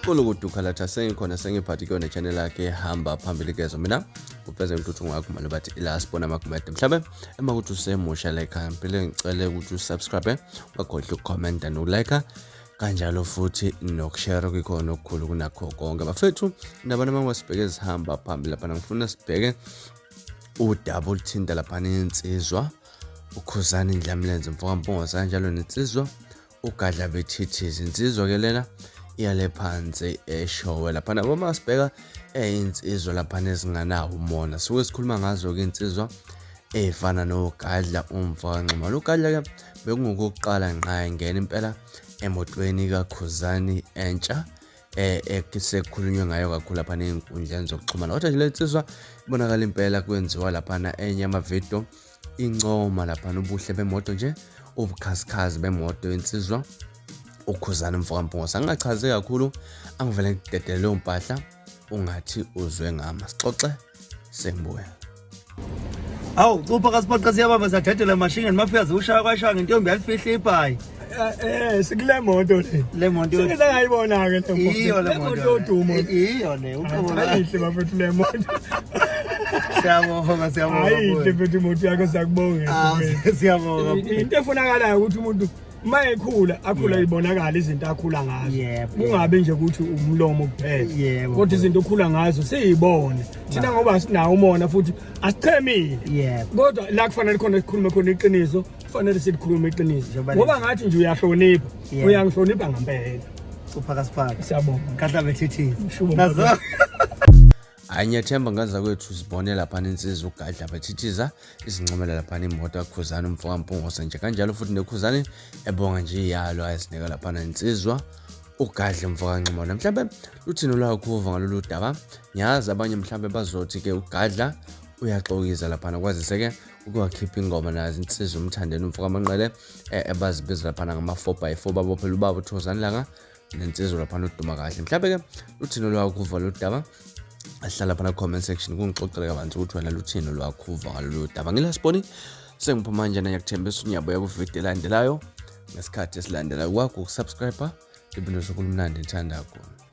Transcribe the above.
Kulukudu khalatha sengikhona sengiphathi kuyona channel yakhe hamba phambili kezo mina ufeze intuthu ngakho manje bathi ila sibona makumede mhlabe emakuthi usemusha like ngempela ngicela ukuthi usubscribe ungakhohlwa ukucomment nokulike kanjalo futhi nokushare kukhona okukhulu kunakho konke bafethu nabana mangwasibheke ezihamba phambili lapha ngifuna sibheke udaba oluthinta lapha insizwa ukhuzani ndlamlenze mfokampongoza kanjalo nensizwa uGadla bethithiza insizwa ke lena iyale phansi eshowe lapha nabo masibheka insizwa lapha nezinganawo umona suke sikhuluma ngazo ke insizwa efana noGadla umva Nxumalo uGadla ke bekungokuqala nqa ingena impela emotweni kaKhuzani entsha ekusekhulunywe ngayo kakhulu lapha nezinkundleni zokuxhumana kodwa nje le insizwa ibonakala impela kwenziwa lapha enye ama-video incoma lapha ubuhle bemoto nje ubukhazikhazi bemoto insizwa uKhuzani mfokampongoza angachaze kakhulu angivele ngidedele leyo mpahla ungathi uzwe ngama sixoxe sengibuya awu cupha kasiphoqa siyabamba sadedela mashingeni mafika ziushaya kwashaya ngentombi yalifihla ibhayi sikule moto le moto sikela ngayibona ke iyo le moto odumo iyo le uqobo ayihle bafethu le moto siyabonga ayihle mfethu imoto yakho sakubonga siyabonga into efunakalayo ukuthi umuntu mayekhula akhula ibonakala izinto akhula ngazo kungabe nje ukuthi umlomo kuphela kodwa izinto okhula ngazo siyibone thina ngoba sinawo umona futhi asichemile kodwa la kufanele khona sikhulume khona iqiniso kufanele sikhulume iqiniso ngoba ngathi nje uyahlonipha uyangihlonipha ngempela cupha kasiphoqa siyabonga Gadla bethithiza nazo Anyathemba ngaza kwethu sibone lapha insizwa uGadla bethithiza izincomela lapha imoto kaKhuzani mfokampongoza nje kanjalo futhi neKhuzani ebonga nje iyalo ayisinika lapha insizwa uGadla mfokanxumalo mhlambe luthini lwakho uva ngalolu daba ngiyazi abanye mhlambe bazothi ke uGadla uyaxokiza lapha kwazise ke ukuwakhipha ingoma nazi insizwa umthandeni umfokamanqele ebazibiza lapha ngama-4x4 babophela ubaba uThozani langa nensizwa lapha uduma kahle mhlambe ke luthini lwakho uva lo daba ahlala phana comment section kungixoxela kabanzi ukuthi wena luthini lwakhuva ngalolu daba ngilasiboni sengiphuma manje nanyakuthembisa unyabuya ku video elandelayo ngesikhathi esilandelayo kwakho ukusubscribe libinzo sokulumnandi ithanda khona